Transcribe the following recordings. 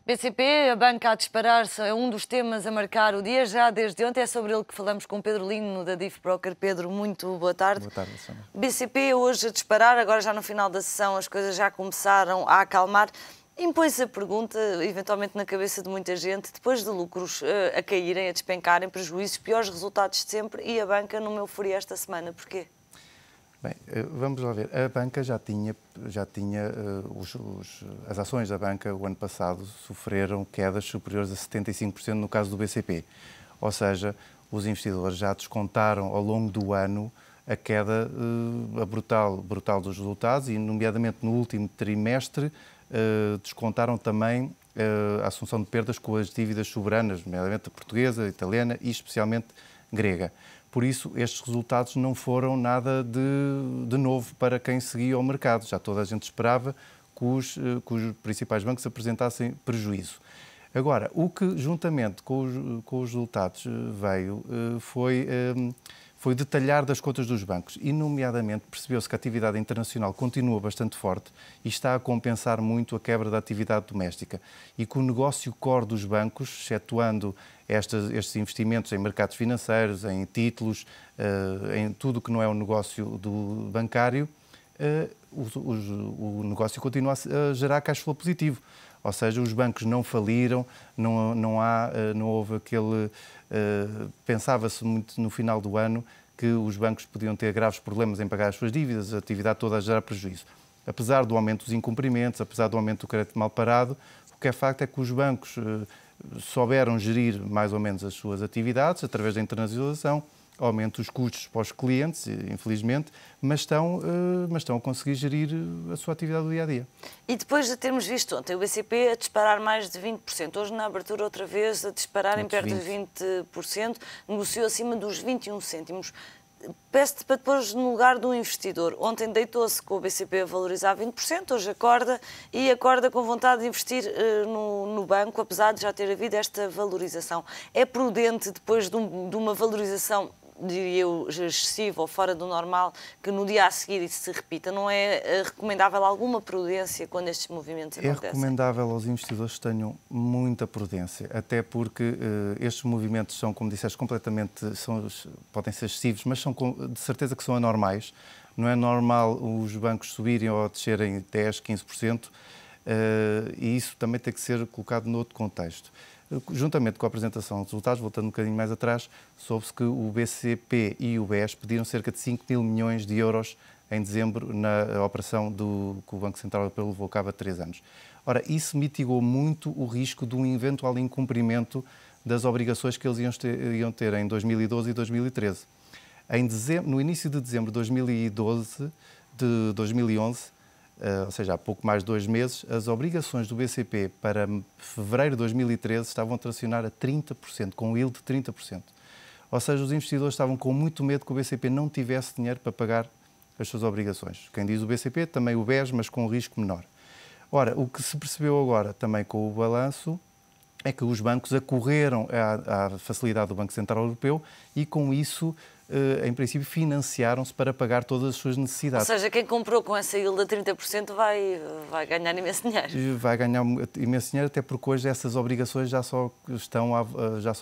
BCP, a banca a disparar-se, é um dos temas a marcar o dia já desde ontem. É sobre ele que falamos com Pedro Lino, da Diff Broker. Pedro, muito boa tarde. Boa tarde, Sônia. BCP hoje a disparar, agora já no final da sessão as coisas já começaram a acalmar. Impõe-se a pergunta, eventualmente na cabeça de muita gente, depois de lucros a caírem, a despencarem, prejuízos, piores resultados de sempre, e a banca numa euforia esta semana. Porquê? Bem, vamos lá ver. A banca já tinha as ações da banca o ano passado sofreram quedas superiores a 75% no caso do BCP. Ou seja, os investidores já descontaram ao longo do ano a queda brutal dos resultados e, nomeadamente no último trimestre, descontaram também a assunção de perdas com as dívidas soberanas, nomeadamente a portuguesa, a italiana e especialmente grega. Por isso, estes resultados não foram nada de novo para quem seguia o mercado. Já toda a gente esperava que os principais bancos apresentassem prejuízo. Agora, o que, juntamente com os resultados, veio foi detalhar das contas dos bancos e, nomeadamente, percebeu-se que a atividade internacional continua bastante forte e está a compensar muito a quebra da atividade doméstica e que o negócio core dos bancos, excetuando estes investimentos em mercados financeiros, em títulos, em tudo que não é o negócio do bancário, o negócio continua a gerar cash flow positivo. Ou seja, os bancos não faliram, não houve aquele... Pensava-se muito no final do ano que os bancos podiam ter graves problemas em pagar as suas dívidas, a atividade toda a gerar prejuízo. Apesar do aumento dos incumprimentos, apesar do aumento do crédito mal parado, o que é facto é que os bancos souberam gerir mais ou menos as suas atividades através da internacionalização, aumento os custos para os clientes, infelizmente, mas estão a conseguir gerir a sua atividade do dia-a-dia. E depois de termos visto ontem o BCP a disparar mais de 20%, hoje na abertura outra vez a disparar em perto de 20%, negociou acima dos 21 cêntimos. Peço-te para depois no lugar do investidor. Ontem deitou-se com o BCP a valorizar 20%, hoje acorda com vontade de investir no banco, apesar de já ter havido esta valorização. É prudente, depois de uma valorização, diria eu, excessiva ou fora do normal, que no dia a seguir isso se repita? Não é recomendável alguma prudência quando estes movimentos acontecem? É recomendável aos investidores que tenham muita prudência, até porque estes movimentos são, como disseste, podem ser excessivos, mas são de certeza que são anormais. Não é normal os bancos subirem ou descerem 10%, 15%, e isso também tem que ser colocado noutro contexto. Juntamente com a apresentação dos resultados, voltando um bocadinho mais atrás, soube-se que o BCP e o BES pediram cerca de 5 mil milhões de euros em dezembro na operação que o Banco Central Europeu levou a cabo há 3 anos. Ora, isso mitigou muito o risco de um eventual incumprimento das obrigações que eles iam ter em 2012 e 2013. No início de dezembro de 2011, ou seja, há pouco mais de 2 meses, as obrigações do BCP para fevereiro de 2013 estavam a tracionar a 30%, com um yield de 30%. Ou seja, os investidores estavam com muito medo que o BCP não tivesse dinheiro para pagar as suas obrigações. Quem diz o BCP, também o BES, mas com um risco menor. Ora, o que se percebeu agora também com o balanço é que os bancos acorreram à facilidade do Banco Central Europeu e, com isso, em princípio, financiaram-se para pagar todas as suas necessidades. Ou seja, quem comprou com essa yield a 30% vai ganhar imenso dinheiro. Vai ganhar imenso dinheiro, até porque hoje essas obrigações já só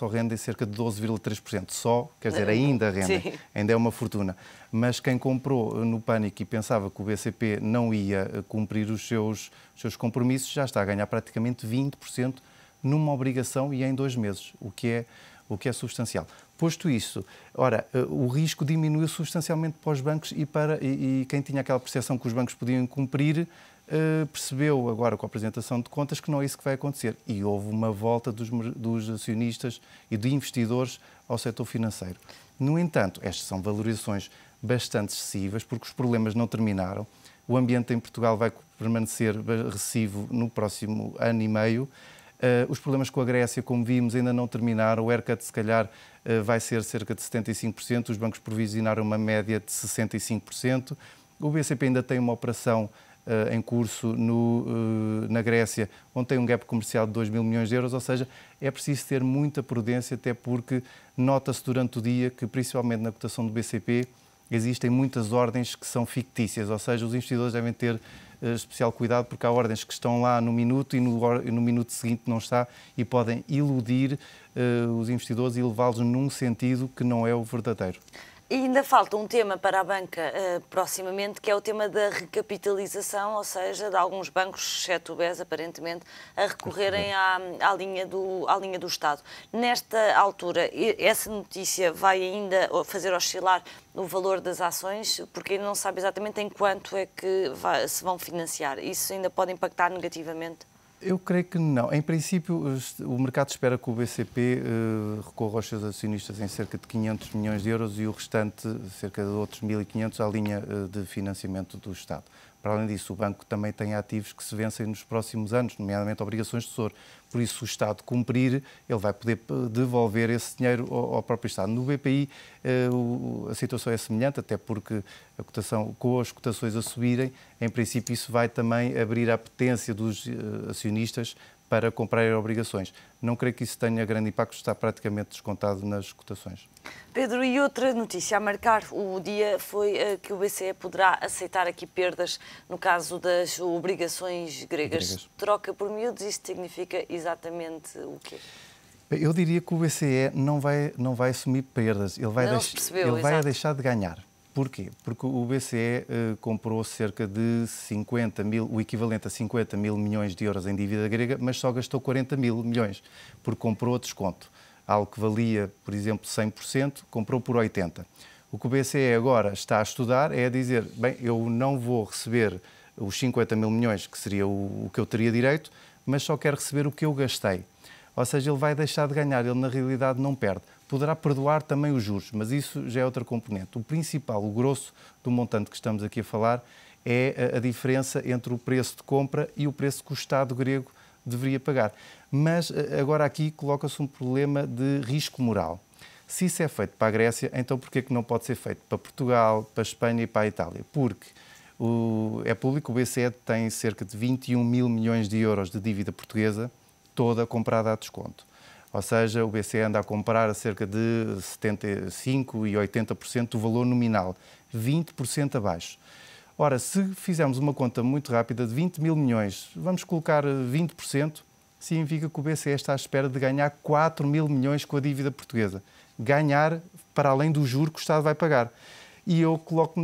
rendem cerca de 12,3%. Só, quer dizer, ainda rendem, Sim. Ainda é uma fortuna. Mas quem comprou no pânico e pensava que o BCP não ia cumprir os seus compromissos, já está a ganhar praticamente 20% numa obrigação e em 2 meses, o que é substancial. Posto isso, ora, o risco diminuiu substancialmente para os bancos e quem tinha aquela percepção que os bancos podiam cumprir, percebeu agora com a apresentação de contas que não é isso que vai acontecer. E houve uma volta dos acionistas e de investidores ao setor financeiro. No entanto, estas são valorizações bastante excessivas, porque os problemas não terminaram. O ambiente em Portugal vai permanecer recessivo no próximo ano e meio. Os problemas com a Grécia, como vimos, ainda não terminaram. O haircut, se calhar, vai ser cerca de 75%. Os bancos provisionaram uma média de 65%. O BCP ainda tem uma operação em curso na Grécia, onde tem um gap comercial de 2 mil milhões de euros. Ou seja, é preciso ter muita prudência, até porque nota-se durante o dia que, principalmente na cotação do BCP, existem muitas ordens que são fictícias, ou seja, os investidores devem ter especial cuidado porque há ordens que estão lá no minuto e no minuto seguinte não está e podem iludir os investidores e levá-los num sentido que não é o verdadeiro. E ainda falta um tema para a banca proximamente, que é o tema da recapitalização, ou seja, de alguns bancos, exceto o BES, aparentemente, a recorrerem à linha do Estado. Nesta altura, essa notícia vai ainda fazer oscilar o valor das ações, porque ainda não se sabe exatamente em quanto é que se vão financiar. Isso ainda pode impactar negativamente? Eu creio que não. Em princípio, o mercado espera que o BCP recorra aos seus acionistas em cerca de 500 milhões de euros e o restante, cerca de outros 1.500, à linha de financiamento do Estado. Para além disso, o banco também tem ativos que se vencem nos próximos anos, nomeadamente obrigações de tesouro. Por isso, se o Estado cumprir, ele vai poder devolver esse dinheiro ao próprio Estado. No BPI, a situação é semelhante, até porque a cotação, com as cotações a subirem, em princípio isso vai também abrir a apetência dos acionistas para comprar obrigações. Não creio que isso tenha grande impacto, está praticamente descontado nas cotações. Pedro, e outra notícia a marcar o dia foi que o BCE poderá aceitar aqui perdas no caso das obrigações gregas. Troca por miúdos, isto significa exatamente o quê? Eu diria que o BCE não vai assumir perdas, ele vai deixar de ganhar. Porquê? Porque o BCE comprou cerca de 50 mil, o equivalente a 50 mil milhões de euros em dívida grega, mas só gastou 40 mil milhões, porque comprou a desconto. Algo que valia, por exemplo, 100%, comprou por 80%. O que o BCE agora está a estudar é a dizer, bem, eu não vou receber os 50 mil milhões, que seria o que eu teria direito, mas só quero receber o que eu gastei. Ou seja, ele vai deixar de ganhar, ele na realidade não perde. Poderá perdoar também os juros, mas isso já é outra componente. O principal, o grosso do montante que estamos aqui a falar é a diferença entre o preço de compra e o preço que o Estado grego deveria pagar. Mas agora aqui coloca-se um problema de risco moral. Se isso é feito para a Grécia, então porquê que não pode ser feito para Portugal, para a Espanha e para a Itália? Porque é público, o BCE tem cerca de 21 mil milhões de euros de dívida portuguesa, toda comprada a desconto. Ou seja, o BCE anda a comprar a cerca de 75% e 80% do valor nominal, 20% abaixo. Ora, se fizermos uma conta muito rápida de 20 mil milhões, vamos colocar 20%, significa que o BCE está à espera de ganhar 4 mil milhões com a dívida portuguesa. Ganhar para além do juro que o Estado vai pagar. E eu coloco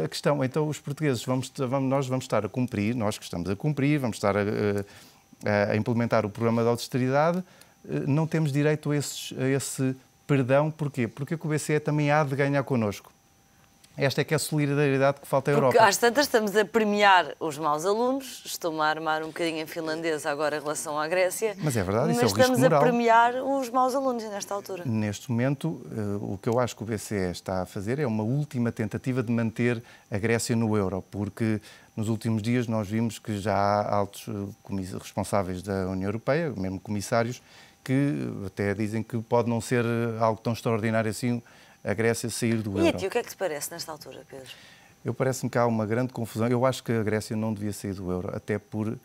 a questão, então os portugueses, nós vamos estar a cumprir, nós que estamos a cumprir, vamos estar a implementar o programa de austeridade, não temos direito a esse perdão. Porquê? Porque o BCE também há de ganhar connosco. Esta é que é a solidariedade que falta à Europa. Porque às tantas estamos a premiar os maus alunos, estou-me a armar um bocadinho em finlandês agora em relação à Grécia. Mas é verdade, isso é o risco moral. Mas estamos a premiar os maus alunos nesta altura. Neste momento, o que eu acho que o BCE está a fazer é uma última tentativa de manter a Grécia no euro, porque nos últimos dias nós vimos que já há altos responsáveis da União Europeia, mesmo comissários, que até dizem que pode não ser algo tão extraordinário assim a Grécia sair do euro. E a ti, o que é que te parece nesta altura, Pedro? Parece-me que há uma grande confusão. Eu acho que a Grécia não devia sair do euro, até por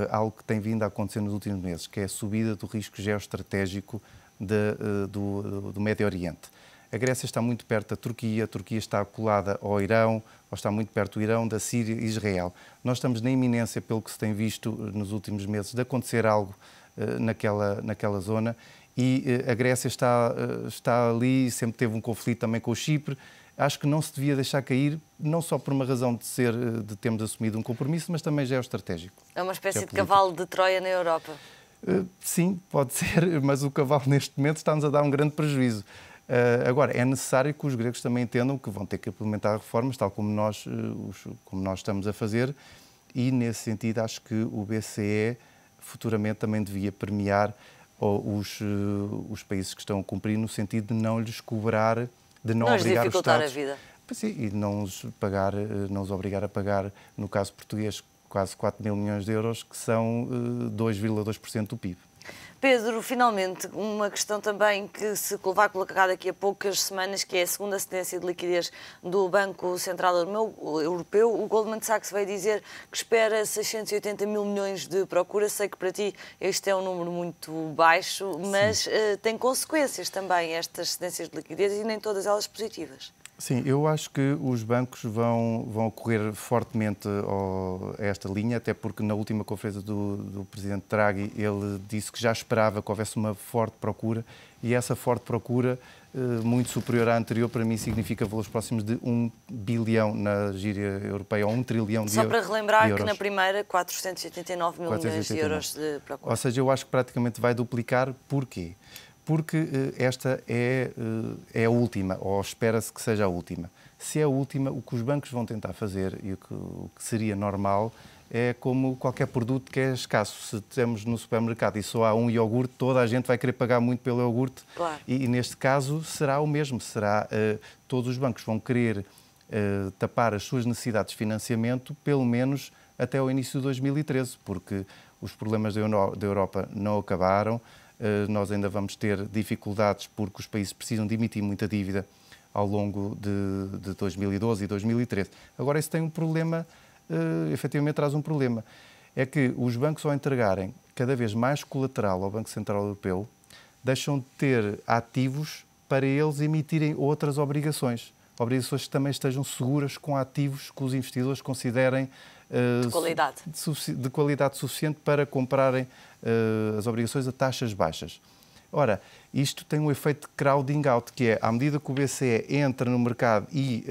algo que tem vindo a acontecer nos últimos meses, que é a subida do risco geoestratégico do Médio Oriente. A Grécia está muito perto da Turquia, a Turquia está colada ao Irão, ou está muito perto do Irão, da Síria e Israel. Nós estamos na iminência, pelo que se tem visto nos últimos meses, de acontecer algo naquela zona. E a Grécia está ali, sempre teve um conflito também com o Chipre. Acho que não se devia deixar cair, não só por uma razão de termos assumido um compromisso, mas também geoestratégico. É uma espécie de cavalo de Troia na Europa. Sim, pode ser, mas o cavalo neste momento está-nos a dar um grande prejuízo. Agora, é necessário que os gregos também entendam que vão ter que implementar reformas, tal como nós estamos a fazer, e nesse sentido acho que o BCE futuramente também devia premiar os países que estão a cumprir, no sentido de não lhes cobrar, de não obrigar os Estados, a vida. Sim, e não os obrigar a pagar, no caso português, quase 4 mil milhões de euros, que são 2,2% do PIB. Pedro, finalmente, uma questão também que se vai colocar daqui a poucas semanas, que é a segunda cedência de liquidez do Banco Central Europeu. O Goldman Sachs veio dizer que espera 680 mil milhões de procura. Sei que para ti este é um número muito baixo, mas tem consequências também estas cedências de liquidez e nem todas elas positivas. Sim, eu acho que os bancos vão correr fortemente a esta linha, até porque na última conferência do Presidente Draghi ele disse que já esperava que houvesse uma forte procura, e essa forte procura, muito superior à anterior, para mim significa valores próximos de 1 bilhão na gíria europeia, ou 1 trilhão de euros. Só para relembrar que na primeira 489 mil milhões de euros de procura. Ou seja, eu acho que praticamente vai duplicar. Porquê? Porque esta é a última, ou espera-se que seja a última. Se é a última, o que os bancos vão tentar fazer, e o que seria normal, é como qualquer produto que é escasso. Se temos no supermercado e só há um iogurte, toda a gente vai querer pagar muito pelo iogurte. Claro. E neste caso será o mesmo. Todos os bancos vão querer tapar as suas necessidades de financiamento, pelo menos até ao início de 2013, porque os problemas da Europa não acabaram. Nós ainda vamos ter dificuldades porque os países precisam de emitir muita dívida ao longo de 2012 e 2013. Agora, isso tem um problema, efetivamente traz um problema. É que os bancos, ao entregarem cada vez mais colateral ao Banco Central Europeu, deixam de ter ativos para eles emitirem outras obrigações. Obrigações que também estejam seguras, com ativos que os investidores considerem de qualidade suficiente para comprarem as obrigações a taxas baixas. Ora, isto tem um efeito de crowding out, que é, à medida que o BCE entra no mercado e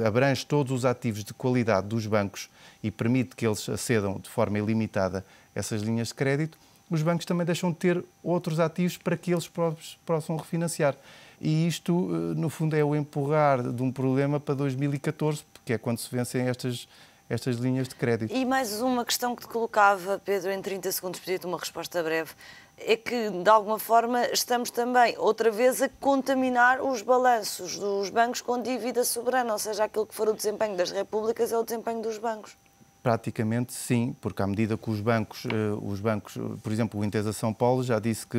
abrange todos os ativos de qualidade dos bancos e permite que eles acedam de forma ilimitada a essas linhas de crédito, os bancos também deixam de ter outros ativos para que eles próprios possam refinanciar. E isto, no fundo, é o empurrar de um problema para 2014, porque é quando se vencem estas linhas de crédito. E mais uma questão que te colocava, Pedro, em 30 segundos, pedia-te uma resposta breve, é que, de alguma forma, estamos também, outra vez, a contaminar os balanços dos bancos com dívida soberana, ou seja, aquilo que for o desempenho das repúblicas é o desempenho dos bancos. Praticamente sim, porque à medida que os bancos, por exemplo, o Intesa São Paulo já disse que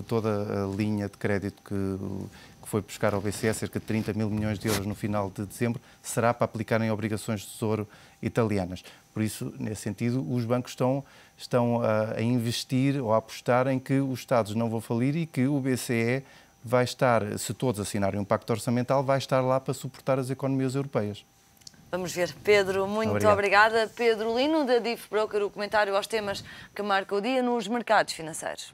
toda a linha de crédito que foi buscar ao BCE, cerca de 30 mil milhões de euros no final de dezembro, será para aplicar em obrigações de tesouro italianas. Por isso, nesse sentido, os bancos estão a investir ou a apostar em que os Estados não vão falir e que o BCE vai estar, se todos assinarem um pacto orçamental, vai estar lá para suportar as economias europeias. Vamos ver. Pedro, muito obrigada. Pedro Lino, da DIF Broker, o comentário aos temas que marcam o dia nos mercados financeiros.